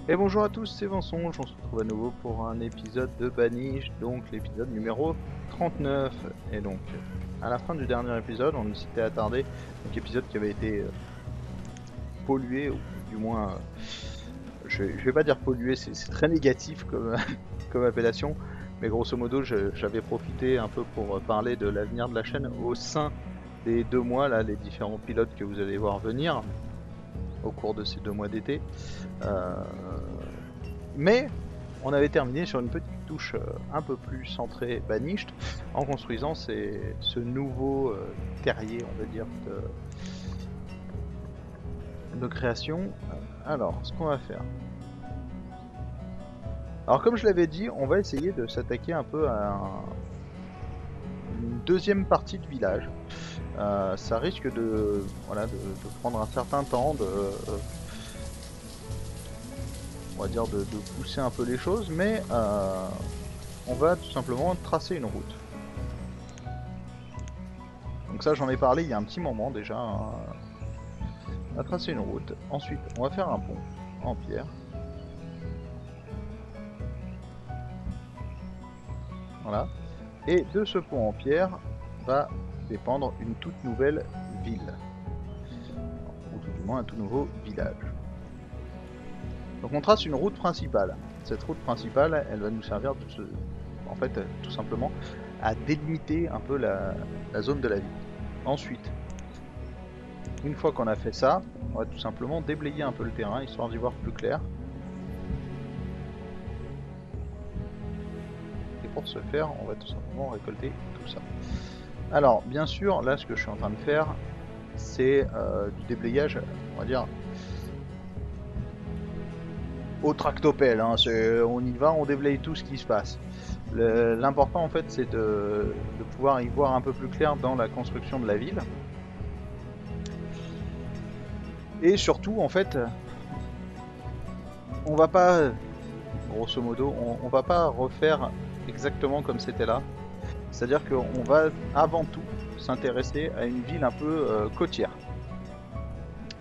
Et bonjour à tous, c'est Vincent, on se retrouve à nouveau pour un épisode de Banish, donc l'épisode numéro 39. Et donc, à la fin du dernier épisode, on s'était attardé, donc épisode qui avait été pollué, ou du moins, je vais pas dire pollué, c'est très négatif comme, comme appellation, mais grosso modo, j'avais profité un peu pour parler de l'avenir de la chaîne au sein des 2 mois, là, les différents pilotes que vous allez voir venir au cours de ces 2 mois d'été. Euh, Mais on avait terminé sur une petite touche un peu plus centrée Banished en construisant ce nouveau terrier, on va dire, de création. Alors, ce qu'on va faire. Alors, comme je l'avais dit, on va essayer de s'attaquer un peu à une deuxième partie de village. Ça risque de, voilà, de prendre un certain temps, on va dire de pousser un peu les choses, mais on va tout simplement tracer une route. Donc ça, j'en ai parlé il y a un petit moment déjà, hein. On va tracer une route. Ensuite, on va faire un pont en pierre. Voilà. Et de ce pont en pierre va dépendre une toute nouvelle ville. Ou tout du moins un tout nouveau village. Donc on trace une route principale. Cette route principale, elle va nous servir en fait, tout simplement, à délimiter un peu la zone de la ville. Ensuite, une fois qu'on a fait ça, on va tout simplement déblayer un peu le terrain, histoire d'y voir plus clair. Et pour ce faire, on va tout simplement récolter tout ça. Alors, bien sûr, là, ce que je suis en train de faire, c'est du déblayage, on va dire, au tractopelle, hein. On y va, on déblaye tout ce qui se passe. L'important, en fait, c'est de pouvoir y voir un peu plus clair dans la construction de la ville. Et surtout, en fait, on va pas, grosso modo, on va pas refaire exactement comme c'était là. C'est-à-dire qu'on va avant tout s'intéresser à une ville un peu côtière.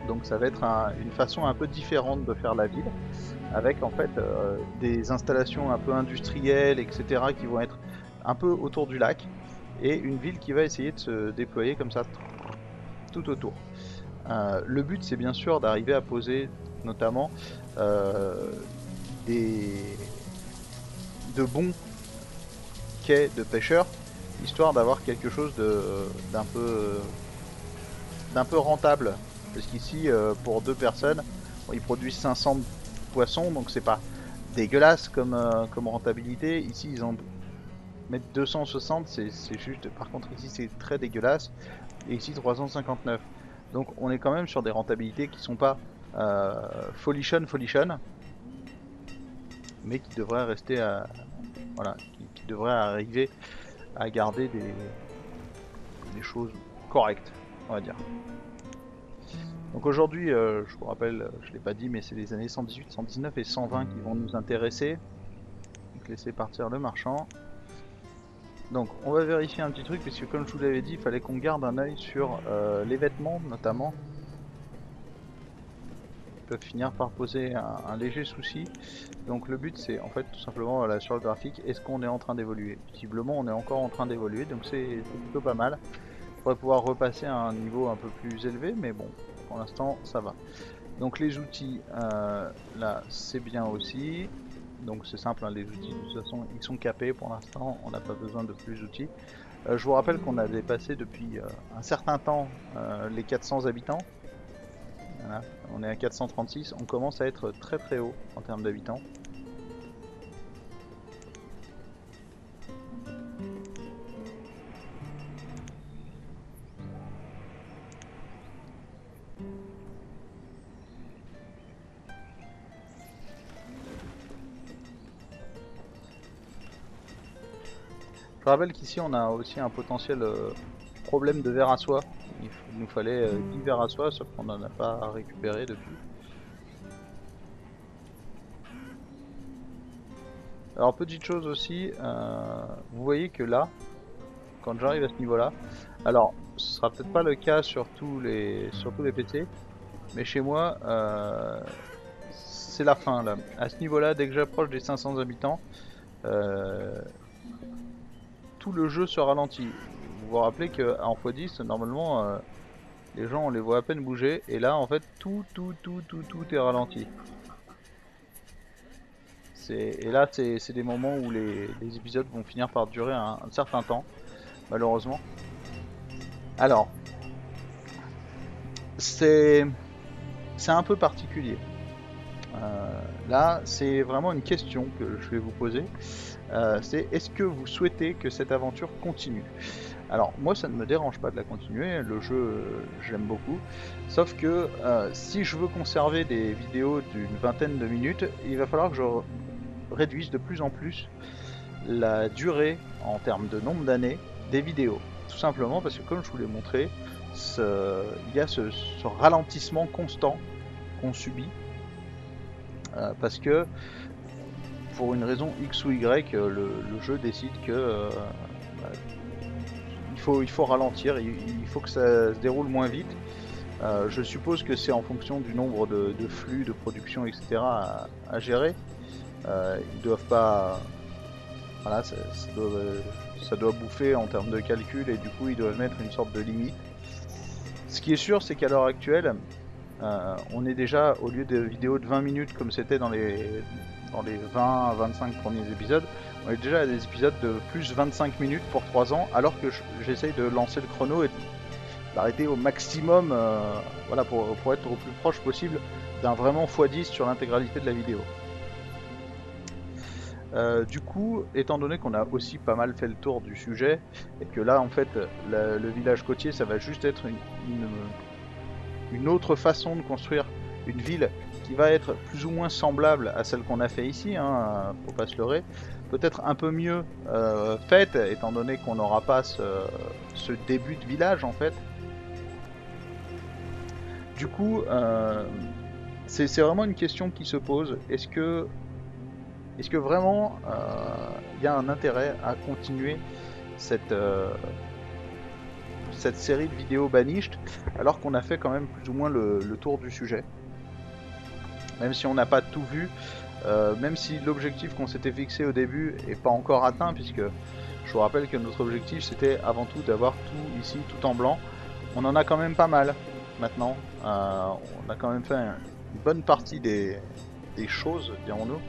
Donc ça va être une façon un peu différente de faire la ville, avec en fait des installations un peu industrielles, etc., qui vont être un peu autour du lac, et une ville qui va essayer de se déployer comme ça tout autour. Le but, c'est bien sûr d'arriver à poser notamment euh, des, de bons quais de pêcheurs, histoire d'avoir quelque chose d'un peu rentable. Parce qu'ici, pour 2 personnes, bon, ils produisent 500 poissons, donc c'est pas dégueulasse comme rentabilité. Ici, ils en mettent 260, c'est juste. Par contre, ici, c'est très dégueulasse. Et ici, 359. Donc, on est quand même sur des rentabilités qui sont pas folichon, mais qui devraient rester voilà, qui devraient arriver à garder des choses correctes, on va dire. Donc aujourd'hui, je vous rappelle, je ne l'ai pas dit, mais c'est les années 118, 119 et 120 qui vont nous intéresser. Donc laissez partir le marchand. Donc on va vérifier un petit truc, puisque comme je vous l'avais dit, il fallait qu'on garde un œil sur les vêtements notamment. Ils peuvent finir par poser un léger souci. Donc le but c'est en fait tout simplement là, sur le graphique, est-ce qu'on est en train d'évoluer? Visiblement on est encore en train d'évoluer, donc c'est plutôt pas mal. On pourrait pouvoir repasser à un niveau un peu plus élevé, mais bon, pour l'instant ça va. Donc les outils, là c'est bien aussi. Donc c'est simple, hein, les outils de toute façon ils sont capés pour l'instant, on n'a pas besoin de plus d'outils. Je vous rappelle qu'on a dépassé depuis un certain temps les 400 habitants. Voilà. On est à 436, on commence à être très très haut en termes d'habitants. Je rappelle qu'ici on a aussi un potentiel problème de verre à soie. Il nous fallait 10 verres à soie, sauf qu'on n'en a pas récupéré depuis. Alors petite chose aussi, vous voyez que là, quand j'arrive à ce niveau-là, alors ce sera peut-être pas le cas sur tous les PC, mais chez moi, c'est la fin là. À ce niveau-là, dès que j'approche des 500 habitants, tout le jeu se ralentit. Vous vous rappelez qu'en x10, normalement, les gens on les voit à peine bouger, et là en fait tout est ralenti. Et là c'est des moments où les épisodes vont finir par durer un certain temps, malheureusement. Alors, c'est un peu particulier. Là, c'est vraiment une question que je vais vous poser. C'est est-ce que vous souhaitez que cette aventure continue? Alors, moi, ça ne me dérange pas de la continuer. Le jeu, j'aime beaucoup. Sauf que si je veux conserver des vidéos d'une vingtaine de minutes, il va falloir que je réduise de plus en plus la durée en termes de nombre d'années des vidéos. Tout simplement parce que, comme je vous l'ai montré, il y a ce ralentissement constant qu'on subit. Parce que pour une raison X ou Y, le jeu décide que il faut ralentir, il faut que ça se déroule moins vite. Je suppose que c'est en fonction du nombre de flux, de production, etc. à gérer. Ils doivent pas... Voilà, ça doit bouffer en termes de calcul, et du coup ils doivent mettre une sorte de limite. Ce qui est sûr, c'est qu'à l'heure actuelle, on est déjà, au lieu de vidéos de 20 minutes comme c'était dans les 20-25 premiers épisodes, on est déjà à des épisodes de plus 25 minutes pour 3 ans, alors que j'essaye de lancer le chrono et d'arrêter au maximum, voilà, pour être au plus proche possible d'un vraiment x10 sur l'intégralité de la vidéo. Du coup, étant donné qu'on a aussi pas mal fait le tour du sujet, et que là en fait le village côtier ça va juste être une autre façon de construire une ville qui va être plus ou moins semblable à celle qu'on a fait ici, hein, faut pas se leurrer, peut-être un peu mieux faite, étant donné qu'on n'aura pas ce début de village en fait. Du coup, c'est vraiment une question qui se pose. Est-ce que vraiment il y a un intérêt à continuer cette série de vidéos Banished, alors qu'on a fait quand même plus ou moins le tour du sujet. Même si on n'a pas tout vu, même si l'objectif qu'on s'était fixé au début est pas encore atteint, puisque je vous rappelle que notre objectif c'était avant tout d'avoir tout ici tout en blanc. On en a quand même pas mal maintenant, on a quand même fait une bonne partie des choses, dirons-nous.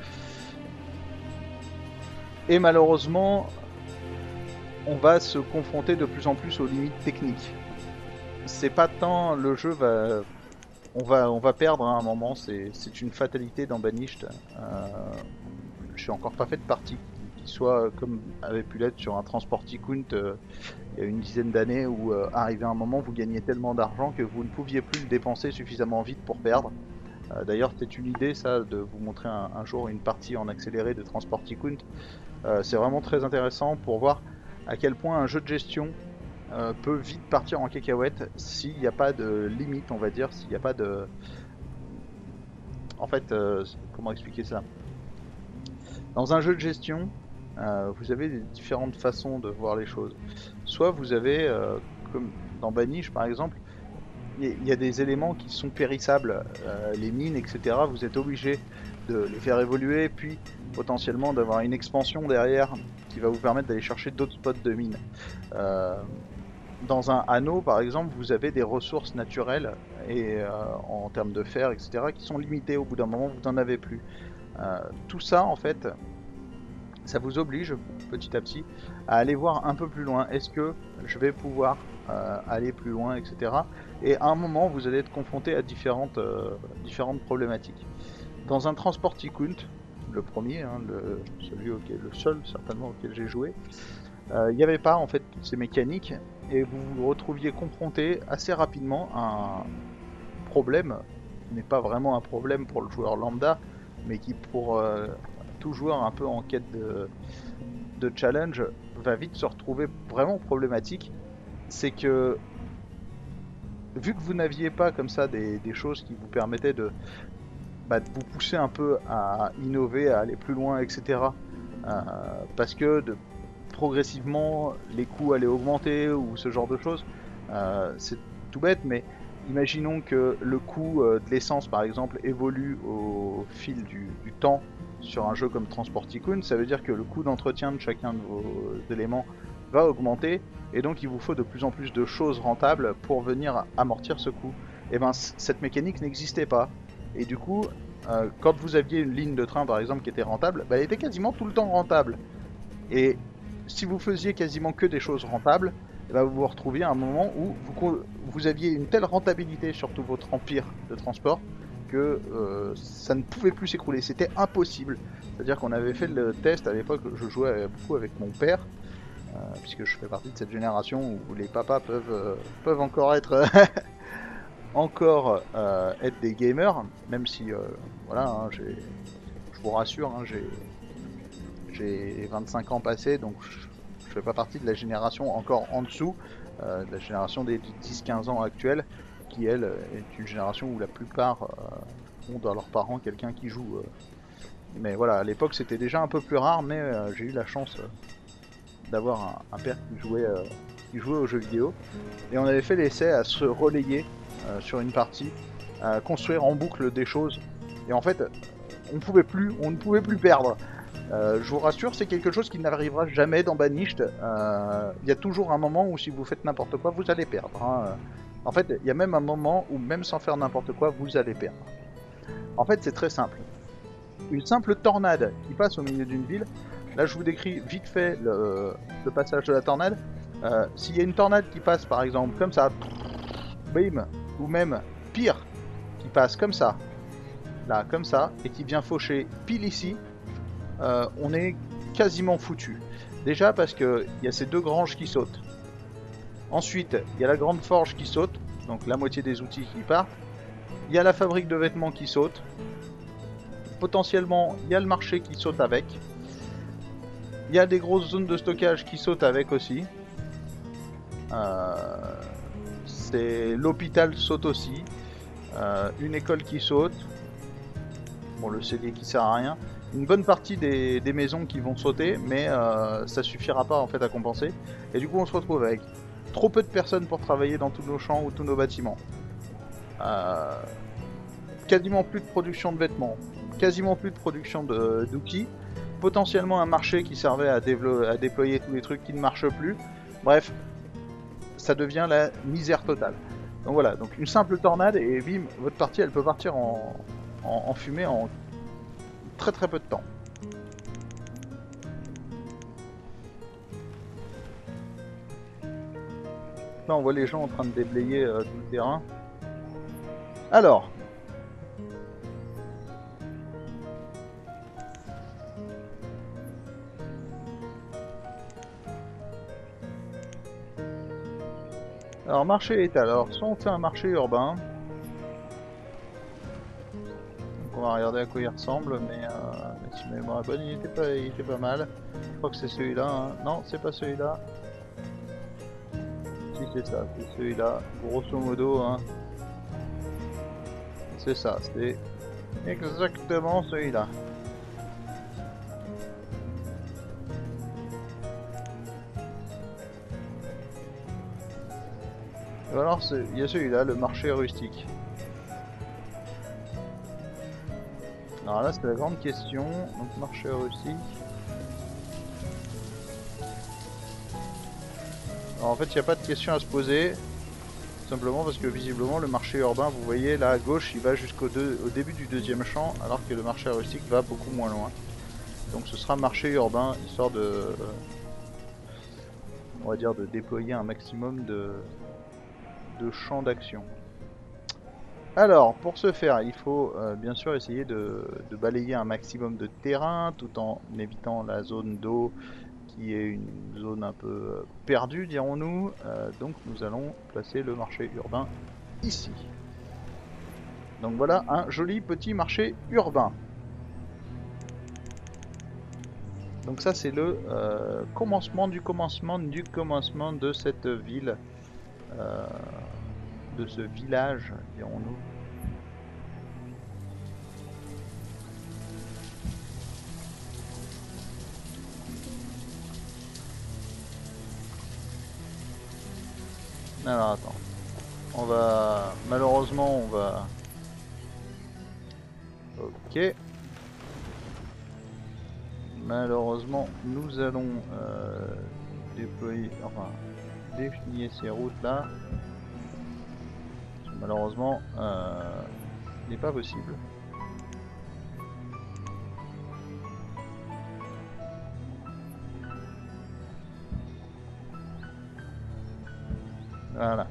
Et malheureusement, on va se confronter de plus en plus aux limites techniques. C'est pas tant le jeu va... On va perdre à un moment, c'est une fatalité dans Banished. Je suis encore pas fait de partie qui soit comme avait pu l'être sur un Transport Tycoon il y a une dizaine d'années, où arrivé à un moment vous gagnez tellement d'argent que vous ne pouviez plus le dépenser suffisamment vite pour perdre. D'ailleurs c'est une idée ça, de vous montrer un jour une partie en accéléré de Transport Tycoon. C'est vraiment très intéressant pour voir à quel point un jeu de gestion peut vite partir en cacahuète s'il n'y a pas de limite, on va dire, s'il n'y a pas de... En fait, comment expliquer ça? Dans un jeu de gestion, vous avez des différentes façons de voir les choses. Soit vous avez, comme dans Banish par exemple, il y a des éléments qui sont périssables, les mines, etc. Vous êtes obligé de les faire évoluer, puis potentiellement d'avoir une expansion derrière qui va vous permettre d'aller chercher d'autres spots de mines. Dans un anneau par exemple, vous avez des ressources naturelles et en termes de fer, etc., qui sont limitées. Au bout d'un moment, vous n'en avez plus. Tout ça en fait, ça vous oblige petit à petit à aller voir un peu plus loin. Est-ce que je vais pouvoir aller plus loin, etc. Et à un moment, vous allez être confronté à différentes problématiques. Dans un Transport Tycoon, le premier, hein, le seul certainement auquel j'ai joué, il n'y avait pas en fait toutes ces mécaniques, et vous vous retrouviez confronté assez rapidement à un problème qui n'est pas vraiment un problème pour le joueur lambda, mais qui pour tout joueur un peu en quête de challenge va vite se retrouver vraiment problématique. C'est que vu que vous n'aviez pas comme ça des choses qui vous permettaient de vous pousser un peu à innover, à aller plus loin, etc. Parce que progressivement les coûts allaient augmenter ou ce genre de choses, c'est tout bête, mais imaginons que le coût de l'essence par exemple évolue au fil du temps sur un jeu comme Transport Tycoon, ça veut dire que le coût d'entretien de chacun de vos éléments va augmenter et donc il vous faut de plus en plus de choses rentables pour venir amortir ce coût. Et ben cette mécanique n'existait pas. Et du coup, quand vous aviez une ligne de train par exemple qui était rentable, bah, elle était quasiment tout le temps rentable. Et si vous faisiez quasiment que des choses rentables, eh ben vous vous retrouviez à un moment où vous aviez une telle rentabilité sur tout votre empire de transport que ça ne pouvait plus s'écrouler. C'était impossible. C'est-à-dire qu'on avait fait le test à l'époque, je jouais beaucoup avec mon père, puisque je fais partie de cette génération où les papas peuvent encore être encore être des gamers, même si voilà, hein, je vous rassure, hein, j'ai 25 ans passés, donc je fais pas partie de la génération encore en dessous, de la génération des 10-15 ans actuels, qui elle est une génération où la plupart ont dans leurs parents quelqu'un qui joue. Mais voilà, à l'époque c'était déjà un peu plus rare, mais j'ai eu la chance d'avoir un père qui jouait aux jeux vidéo. Et on avait fait l'essai à se relayer sur une partie, à construire en boucle des choses. Et en fait, on ne pouvait plus perdre. Je vous rassure, c'est quelque chose qui n'arrivera jamais dans Banished. Il y a toujours un moment où si vous faites n'importe quoi, vous allez perdre. Hein. En fait, il y a même un moment où même sans faire n'importe quoi, vous allez perdre. En fait, c'est très simple. Une simple tornade qui passe au milieu d'une ville. Là, je vous décris vite fait le passage de la tornade. S'il y a une tornade qui passe, par exemple, comme ça, bim, ou même pire, qui passe comme ça, là, comme ça, et qui vient faucher pile ici, on est quasiment foutu. Déjà parce qu'il y a ces deux granges qui sautent. Ensuite, il y a la grande forge qui saute, donc la moitié des outils qui partent. Il y a la fabrique de vêtements qui saute. Potentiellement, il y a le marché qui saute avec. Il y a des grosses zones de stockage qui sautent avec aussi. L'hôpital saute aussi. Une école qui saute. Bon, le cellier qui sert à rien. Une bonne partie des maisons qui vont sauter, mais ça suffira pas en fait à compenser. Et du coup, on se retrouve avec trop peu de personnes pour travailler dans tous nos champs ou tous nos bâtiments. Quasiment plus de production de vêtements, quasiment plus de production d'outils, potentiellement un marché qui servait à déployer tous les trucs qui ne marchent plus. Bref, ça devient la misère totale. Donc voilà, donc une simple tornade et bim, votre partie elle peut partir en fumée en très très peu de temps. Là on voit les gens en train de déblayer tout le terrain. Alors, marché étal. Alors soit on fait un marché urbain. Donc on va regarder à quoi il ressemble, mais si ma mémoire est bonne, il était pas mal. Je crois que c'est celui-là. Hein. Non, c'est pas celui-là. Si c'est ça, c'est celui-là. Grosso modo, hein. C'est ça, c'est exactement celui-là. Alors il y a celui-là, le marché rustique. Alors là c'est la grande question, donc marché rustique. Alors en fait il n'y a pas de question à se poser, simplement parce que visiblement le marché urbain, vous voyez là à gauche, il va jusqu'au début du deuxième champ, alors que le marché rustique va beaucoup moins loin. Donc ce sera marché urbain, histoire de, on va dire, de déployer un maximum de champs d'action. Alors, pour ce faire, il faut bien sûr essayer de balayer un maximum de terrain tout en évitant la zone d'eau qui est une zone un peu perdue, dirons-nous. Donc nous allons placer le marché urbain ici. Donc voilà un joli petit marché urbain. Donc ça c'est le commencement de cette ville, de ce village, dirons-nous. Alors attends. on va... Malheureusement, on va... Ok. Malheureusement, nous allons déployer... Enfin, définir ces routes là. Malheureusement, il n'est pas possible. Voilà.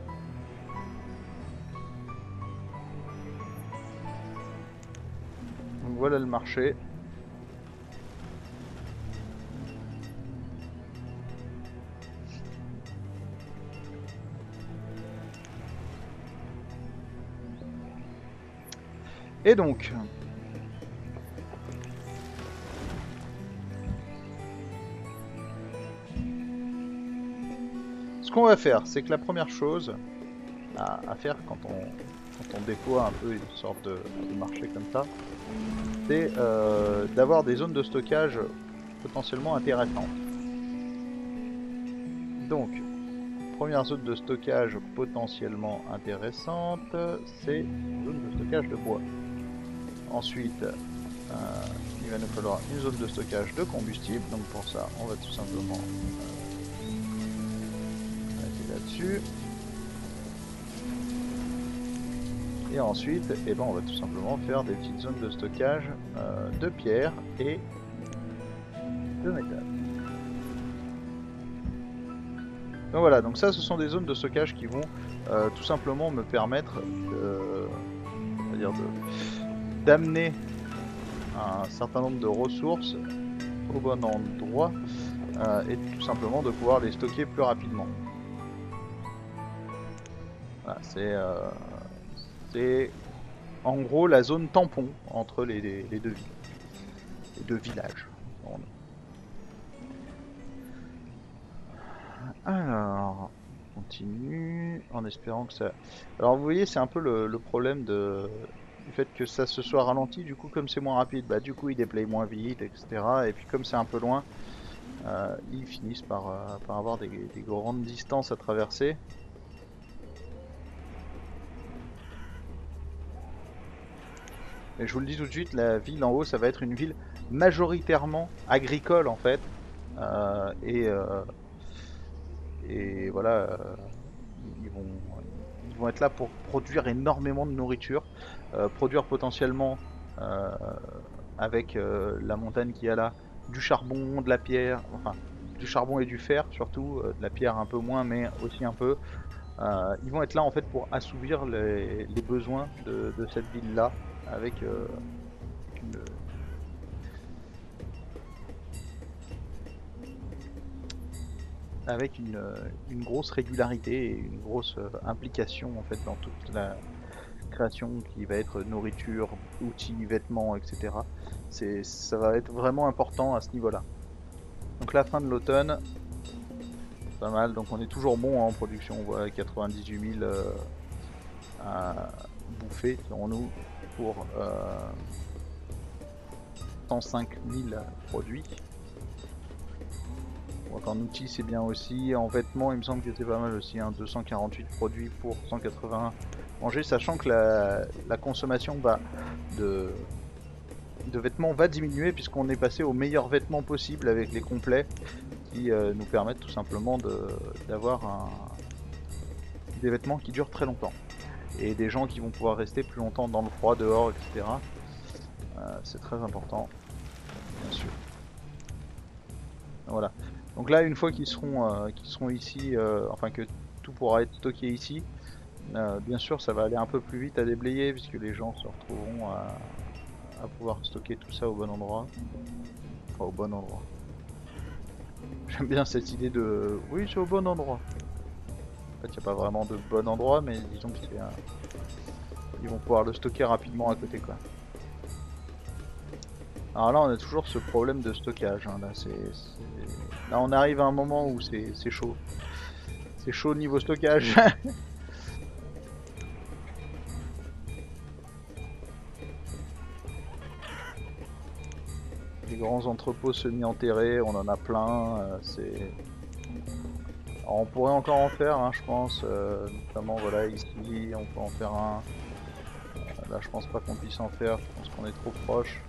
Donc voilà le marché. Et donc, ce qu'on va faire, c'est que la première chose à faire quand on déploie un peu une sorte de marché comme ça, c'est d'avoir des zones de stockage potentiellement intéressantes. Donc, première zone de stockage potentiellement intéressante, c'est une zone de stockage de bois. Ensuite, il va nous falloir une zone de stockage de combustible. Donc pour ça, on va tout simplement arrêter là-dessus. Et ensuite, eh ben, on va tout simplement faire des petites zones de stockage de pierre et de métal. Donc voilà, donc ça ce sont des zones de stockage qui vont tout simplement me permettre d'amener un certain nombre de ressources au bon endroit et tout simplement de pouvoir les stocker plus rapidement. Voilà, c'est en gros la zone tampon entre les deux villes, les deux villages. Alors, on continue en espérant que ça... Alors vous voyez, c'est un peu le problème du fait que ça se soit ralenti. Du coup, comme c'est moins rapide, bah du coup il déplaye moins vite, etc. Et puis comme c'est un peu loin, ils finissent par avoir des grandes distances à traverser. Et je vous le dis tout de suite, la ville en haut, ça va être une ville majoritairement agricole en fait. Euh, et, euh, et voilà, ils vont être là pour produire énormément de nourriture, produire potentiellement euh, avec la montagne qu'il y a là, du charbon, de la pierre, enfin du charbon et du fer surtout, de la pierre un peu moins mais aussi un peu. Ils vont être là en fait pour assouvir les besoins de cette ville là avec une, une grosse régularité et une grosse implication en fait dans toute la création qui va être nourriture, outils, vêtements, etc. Ça va être vraiment important à ce niveau-là. Donc la fin de l'automne, pas mal, donc on est toujours bon en production, on voit 98 000 à bouffer, dirons-nous, pour 105 000 produits. Donc en outils c'est bien aussi, en vêtements il me semble que c'est pas mal aussi, hein, 248 produits pour 180 manger, sachant que la consommation de, de vêtements va diminuer puisqu'on est passé aux meilleurs vêtements possibles avec les complets qui nous permettent tout simplement d'avoir des vêtements qui durent très longtemps et des gens qui vont pouvoir rester plus longtemps dans le froid, dehors, etc. C'est très important, bien sûr. Voilà. Donc là, une fois qu'ils seront ici, enfin que tout pourra être stocké ici, bien sûr, ça va aller un peu plus vite à déblayer puisque les gens se retrouveront à pouvoir stocker tout ça au bon endroit. Enfin, au bon endroit. J'aime bien cette idée de... Oui, c'est au bon endroit. En fait, il n'y a pas vraiment de bon endroit, mais disons que c'est un... Ils vont pouvoir le stocker rapidement à côté, quoi. Alors là, on a toujours ce problème de stockage. Hein. Là, là, on arrive à un moment où c'est chaud. C'est chaud niveau stockage. Les grands entrepôts semi-enterrés, on en a plein. Alors, on pourrait encore en faire, hein, je pense, notamment voilà ici, on peut en faire un. Là, je pense pas qu'on puisse en faire, je pense qu'on est trop proche.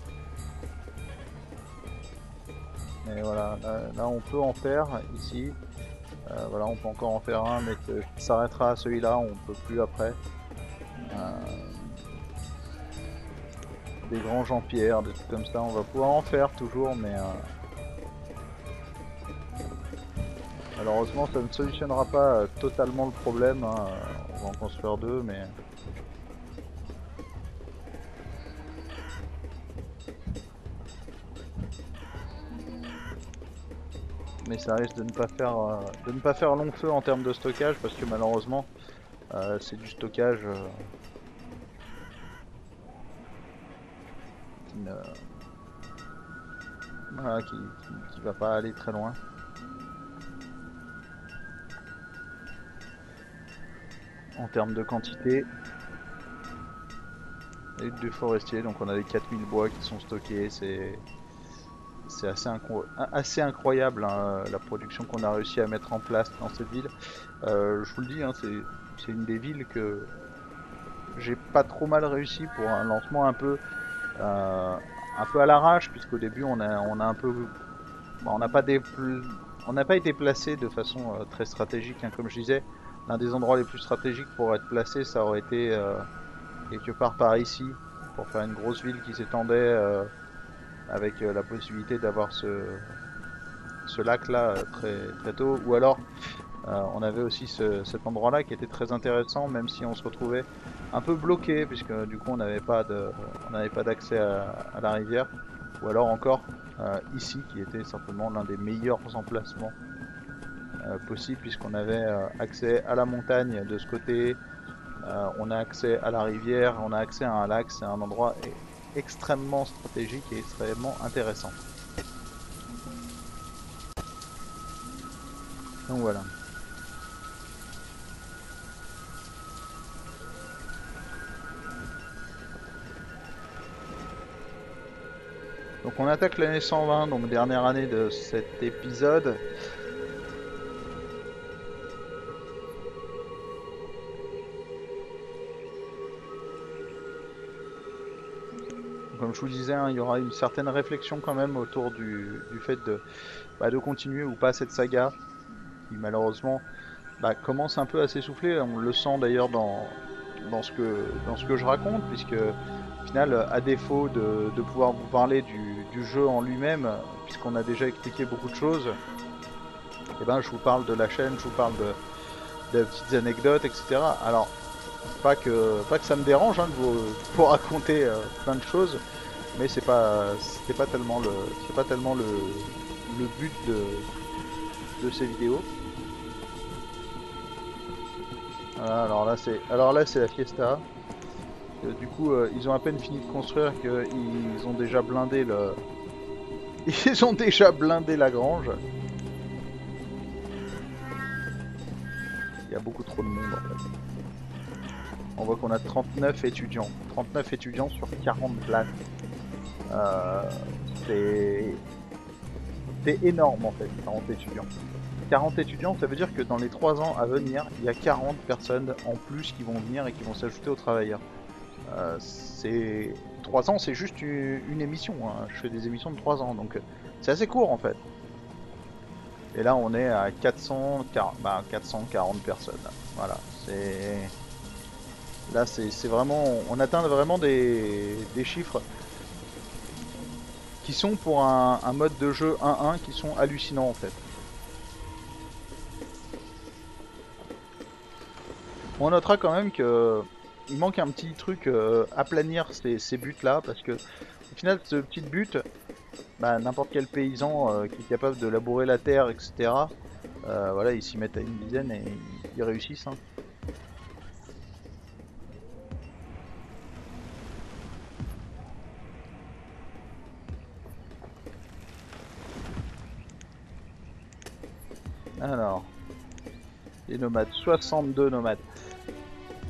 Mais voilà, là, on peut en faire ici. Voilà, on peut encore en faire un, mais qui s'arrêtera à celui-là, on peut plus après. Des granges en pierre, des trucs comme ça, on va pouvoir en faire toujours, mais malheureusement ça ne solutionnera pas totalement le problème, hein. On va en construire deux, mais ça risque de ne pas faire long feu en termes de stockage, parce que malheureusement c'est du stockage qui ne voilà, qui va pas aller très loin. En termes de quantité et de forestier, donc on a les 4000 bois qui sont stockés, c'est assez incroyable, hein, la production qu'on a réussi à mettre en place dans cette ville. Je vous le dis, hein, c'est une des villes que j'ai pas trop mal réussi pour un lancement un peu à l'arrache, puisqu'au début on a un peu, bon, on n'a pas été placé de façon très stratégique, hein, comme je disais. L'un des endroits les plus stratégiques pour être placé, ça aurait été quelque part par ici, pour faire une grosse ville qui s'étendait avec la possibilité d'avoir ce lac là très tôt, ou alors on avait aussi cet endroit là qui était très intéressant, même si on se retrouvait un peu bloqué, puisque du coup on n'avait pas d'accès à la rivière, ou alors encore ici qui était simplement l'un des meilleurs emplacements possibles, puisqu'on avait accès à la montagne de ce côté, on a accès à la rivière, on a accès à un lac. C'est un endroit extrêmement stratégique et extrêmement intéressant. Donc voilà. Donc on attaque l'année 120, donc dernière année de cet épisode. Comme je vous disais, hein, il y aura une certaine réflexion quand même autour du fait de continuer ou pas cette saga, qui malheureusement commence un peu à s'essouffler. On le sent d'ailleurs dans ce que je raconte, puisque au final, à défaut de pouvoir vous parler du jeu en lui-même, puisqu'on a déjà expliqué beaucoup de choses, et ben je vous parle de la chaîne, je vous parle de petites anecdotes, etc. Alors, pas que ça me dérange, hein, de vous raconter plein de choses, mais c'était pas tellement le but de ces vidéos. Voilà, alors là c'est la fiesta. Du coup, ils ont à peine fini de construire qu'ils ont déjà blindé ils ont déjà blindé la grange. Il y a beaucoup trop de monde en fait. On voit qu'on a 39 étudiants. 39 étudiants sur 40 places. C'est énorme en fait, 40 étudiants. 40 étudiants, ça veut dire que dans les 3 ans à venir, il y a 40 personnes en plus qui vont venir et qui vont s'ajouter aux travailleurs. 3 ans, c'est juste une émission, hein. Je fais des émissions de 3 ans, donc c'est assez court en fait. Et là, on est à 440 personnes. Voilà, là, c'est vraiment, on atteint vraiment des chiffres qui sont pour un mode de jeu 1-1 qui sont hallucinants en fait. On notera quand même que il manque un petit truc, aplanir ces buts là, parce que au final ce petit but, n'importe quel paysan qui est capable de labourer la terre, etc. Voilà, ils s'y mettent à une dizaine et ils réussissent, hein. Alors, les nomades, 62 nomades.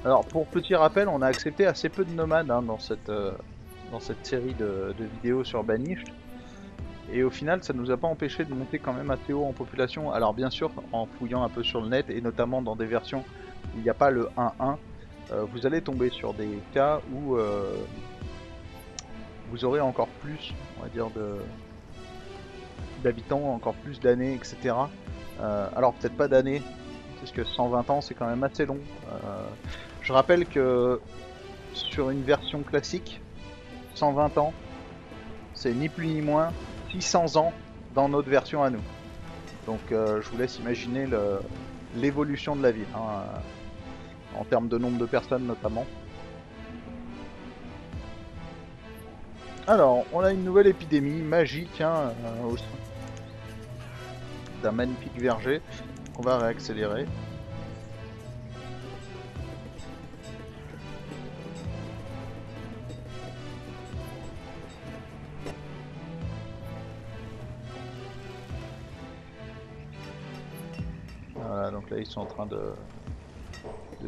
Alors pour petit rappel, on a accepté assez peu de nomades, hein, dans cette série de vidéos sur Banished. Et au final, ça nous a pas empêché de monter quand même assez haut en population. Alors bien sûr, en fouillant un peu sur le net, et notamment dans des versions où il n'y a pas le 1-1, vous allez tomber sur des cas où vous aurez encore plus, on va dire, d'habitants, encore plus d'années, etc. Alors peut-être pas d'années, parce que 120 ans c'est quand même assez long. Je rappelle que sur une version classique, 120 ans, c'est ni plus ni moins 600 ans dans notre version à nous. Donc je vous laisse imaginer l'évolution de la ville, hein, en termes de nombre de personnes notamment. Alors, on a une nouvelle épidémie magique hein, au sein d'un magnifique verger qu'on va réaccélérer. Voilà, donc là ils sont en train de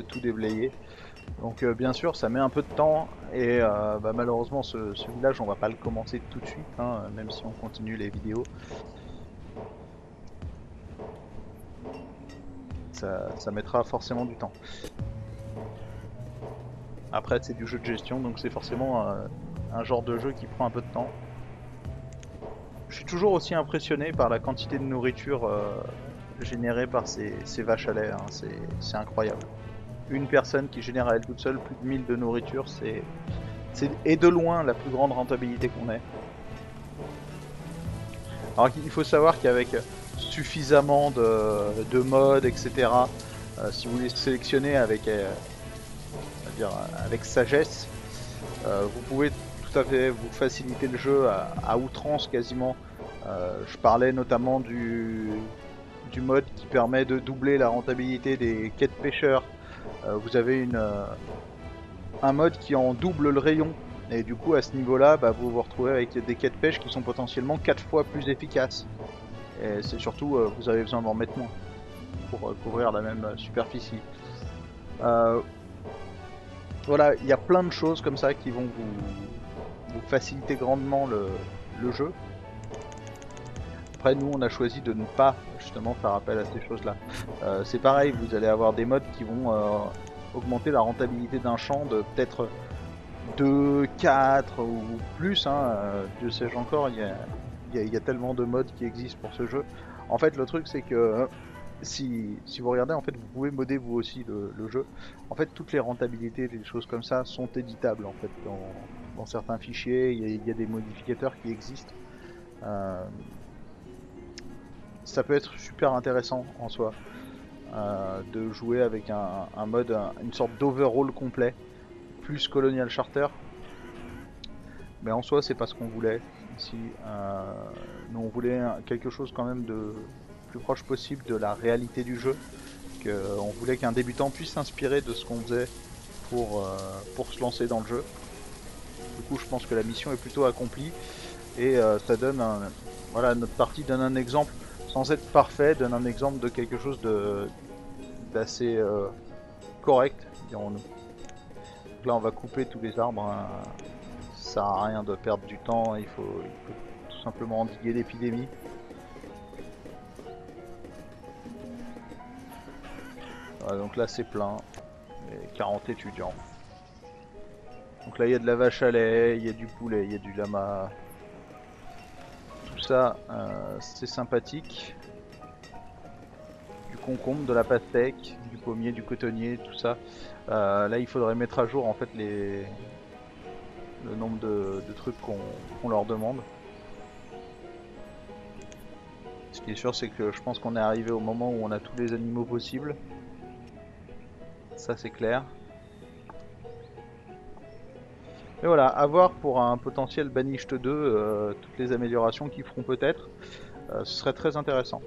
tout déblayer. Donc bien sûr ça met un peu de temps et malheureusement ce village on va pas le commencer tout de suite, hein, même si on continue les vidéos. Ça mettra forcément du temps. Après c'est du jeu de gestion donc c'est forcément un genre de jeu qui prend un peu de temps. Je suis toujours aussi impressionné par la quantité de nourriture générée par ces vaches à lait, hein. C'est incroyable. Une personne qui génère à elle toute seule plus de 1000 de nourriture, c'est et de loin la plus grande rentabilité qu'on ait. Alors il faut savoir qu'avec suffisamment de modes, etc., si vous les sélectionnez avec, avec sagesse, vous pouvez tout à fait vous faciliter le jeu à outrance quasiment. Je parlais notamment du mode qui permet de doubler la rentabilité des quêtes pêcheurs. Vous avez un mode qui en double le rayon. Et du coup, à ce niveau-là, vous vous retrouvez avec des quêtes pêche qui sont potentiellement 4 fois plus efficaces. Et c'est surtout, vous avez besoin d'en mettre moins pour couvrir la même superficie. Euh, voilà, il y a plein de choses comme ça qui vont vous faciliter grandement le jeu. Après, nous, on a choisi de ne pas justement faire appel à ces choses-là. C'est pareil, vous allez avoir des modes qui vont augmenter la rentabilité d'un champ de peut-être 2, 4 ou plus. Hein, Dieu sais-je encore, il y a tellement de modes qui existent pour ce jeu. En fait, le truc, c'est que si vous regardez, en fait, vous pouvez modder vous aussi le jeu. En fait, toutes les rentabilités, des choses comme ça, sont éditables en fait dans certains fichiers. Il y a des modificateurs qui existent. Euh, Ça peut être super intéressant en soi de jouer avec un mode, une sorte d'overhaul complet, plus Colonial Charter. Mais en soi, c'est pas ce qu'on voulait ici. Nous, on voulait quelque chose quand même de plus proche possible de la réalité du jeu. On voulait qu'un débutant puisse s'inspirer de ce qu'on faisait pour se lancer dans le jeu. Du coup, je pense que la mission est plutôt accomplie et ça donne voilà, notre partie donne un exemple sans être parfait, donne un exemple de quelque chose d'assez correct, dirons-nous. Donc là, on va couper tous les arbres. Hein. Ça sert à rien de perdre du temps. Il faut tout simplement endiguer l'épidémie. Voilà, donc là, c'est plein. Et 40 étudiants. Donc là, il y a de la vache à lait, il y a du poulet, il y a du lama. Tout ça, c'est sympathique. Du concombre, de la pastèque, du pommier, du cotonnier, tout ça. Là, il faudrait mettre à jour en fait le nombre de trucs qu'on leur demande. Ce qui est sûr, c'est que je pense qu'on est arrivé au moment où on a tous les animaux possibles. Ça, c'est clair. Mais voilà, à voir pour un potentiel Banished 2, toutes les améliorations qu'ils feront peut-être. Ce serait très intéressant.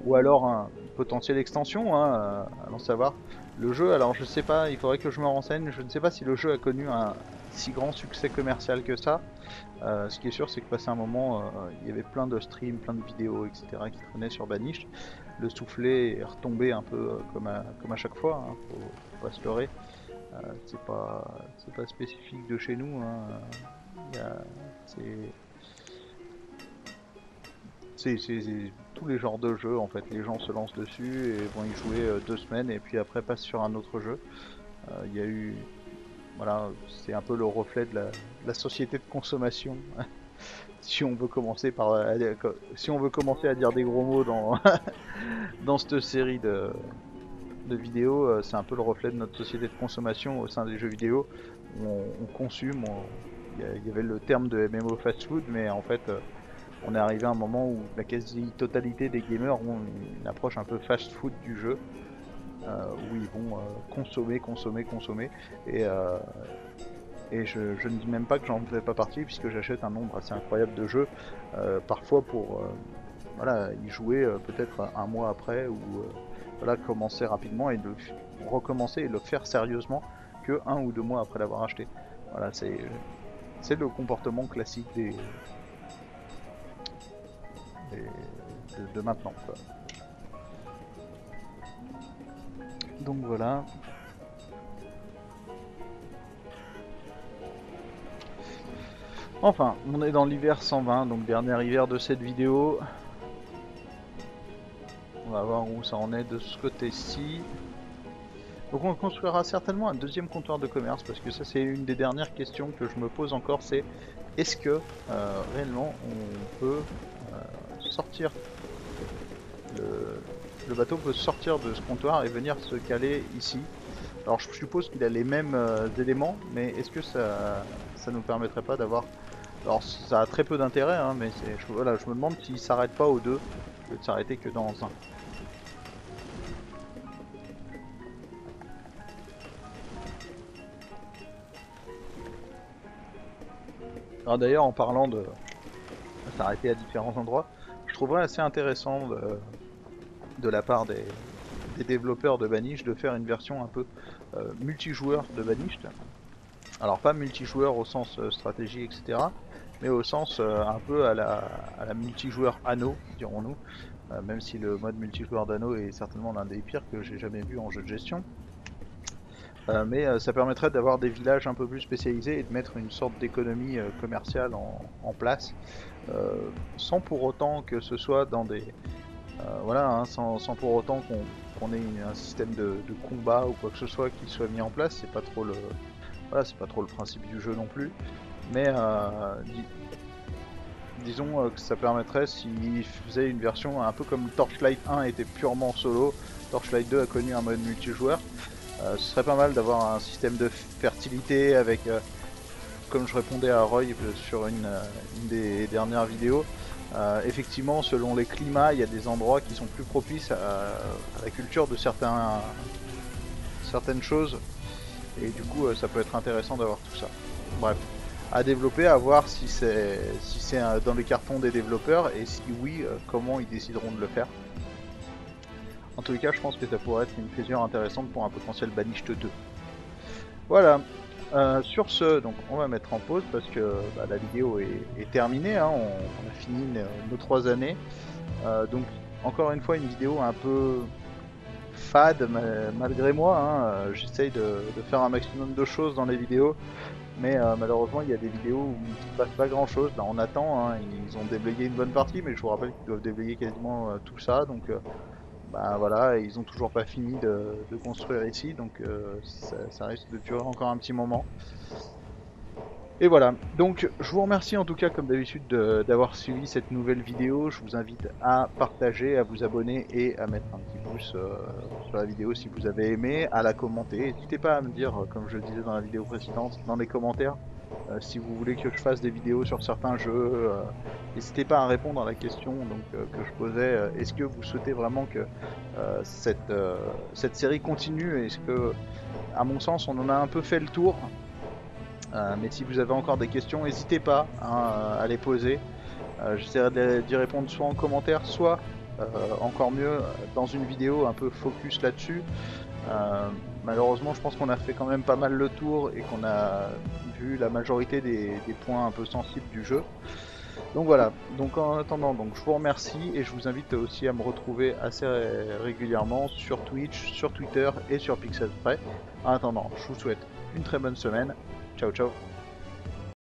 Ou alors une potentielle extension, hein, allons savoir. Le jeu, alors je sais pas, il faudrait que je me renseigne, je ne sais pas si le jeu a connu un si grand succès commercial que ça. Ce qui est sûr, c'est que passé un moment, il y avait plein de streams, plein de vidéos, etc. qui traînaient sur Banished. Le soufflet est retombé un peu comme à chaque fois, hein, faut pas se leurrer. C'est pas spécifique de chez nous. Hein. C'est c'est tous les genres de jeux en fait. Les gens se lancent dessus et vont y jouer 2 semaines et puis après passent sur un autre jeu. Il y a eu, voilà, c'est un peu le reflet de la société de consommation. Si on veut commencer par, si on veut commencer à dire des gros mots dans dans cette série de vidéos, c'est un peu le reflet de notre société de consommation au sein des jeux vidéo. On consume, il y avait le terme de MMO fast food, mais en fait, on est arrivé à un moment où la quasi-totalité des gamers ont une approche un peu fast food du jeu, où ils vont consommer, consommer, consommer, et, euh, et je ne dis même pas que j'en fais pas partie, puisque j'achète un nombre assez incroyable de jeux, parfois pour voilà, y jouer peut-être un mois après, ou voilà, commencer rapidement et recommencer et le faire sérieusement que 1 ou 2 mois après l'avoir acheté. Voilà, c'est le comportement classique de maintenant, quoi. Donc voilà. Enfin, on est dans l'hiver 120, donc dernier hiver de cette vidéo. On va voir où ça en est de ce côté-ci. Donc on construira certainement un deuxième comptoir de commerce, parce que ça c'est une des dernières questions que je me pose encore, c'est est-ce que réellement on peut sortir, le bateau peut sortir de ce comptoir et venir se caler ici. Alors je suppose qu'il a les mêmes éléments, mais est-ce que ça nous permettrait pas d'avoir... Alors ça a très peu d'intérêt, hein, mais voilà, je me demande s'il s'arrête pas aux deux, au lieu de s'arrêter que dans un. Alors d'ailleurs, en parlant de s'arrêter à différents endroits, je trouverais assez intéressant de la part des développeurs de Banished de faire une version un peu multijoueur de Banished. Alors pas multijoueur au sens stratégie, etc., mais au sens un peu à la multijoueur Anno, dirons-nous, même si le mode multijoueur d'Anno est certainement l'un des pires que j'ai jamais vu en jeu de gestion. Mais ça permettrait d'avoir des villages un peu plus spécialisés et de mettre une sorte d'économie commerciale en place, sans pour autant que ce soit dans des... voilà, hein, sans pour autant qu'on ait un système de combat ou quoi que ce soit qui soit mis en place. C'est pas trop le... Voilà, c'est pas trop le principe du jeu non plus. Mais disons que ça permettrait, s'ils faisaient une version un peu comme Torchlight 1 était purement solo, Torchlight 2 a connu un mode multijoueur. Ce serait pas mal d'avoir un système de fertilité avec, comme je répondais à Roy sur une des dernières vidéos, effectivement selon les climats il y a des endroits qui sont plus propices à la culture de certaines choses, et du coup ça peut être intéressant d'avoir tout ça. Bref, à développer, à voir si c'est dans les cartons des développeurs, et si oui, comment ils décideront de le faire. En tout cas, je pense que ça pourrait être une fusion intéressante pour un potentiel Banished 2. Voilà. Sur ce, donc on va mettre en pause parce que la vidéo est terminée, hein, on a fini nos 3 années. Donc encore une fois une vidéo un peu fade malgré moi, hein. J'essaye de faire un maximum de choses dans les vidéos, mais malheureusement il y a des vidéos où il ne se passe pas grand chose. Là on attend, hein, ils ont déblayé une bonne partie, mais je vous rappelle qu'ils doivent déblayer quasiment tout ça, donc voilà, ils ont toujours pas fini de construire ici, donc ça risque de durer encore un petit moment. Et voilà, donc je vous remercie en tout cas comme d'habitude d'avoir suivi cette nouvelle vidéo. Je vous invite à partager, à vous abonner et à mettre un petit pouce sur la vidéo si vous avez aimé, à la commenter. N'hésitez pas à me dire, comme je le disais dans la vidéo précédente, dans les commentaires, si vous voulez que je fasse des vidéos sur certains jeux. N'hésitez pas à répondre à la question que je posais. Est-ce que vous souhaitez vraiment que cette série continue? Est-ce que, à mon sens, on en a un peu fait le tour? Mais si vous avez encore des questions, n'hésitez pas, hein, à les poser. J'essaierai d'y répondre soit en commentaire, soit encore mieux dans une vidéo un peu focus là-dessus. Malheureusement, je pense qu'on a fait quand même pas mal le tour et qu'on a vu la majorité des points un peu sensibles du jeu. Donc voilà, donc en attendant, donc je vous remercie et je vous invite aussi à me retrouver assez régulièrement sur Twitch, sur Twitter et sur Pixel Prey. En attendant, je vous souhaite une très bonne semaine. Ciao ciao.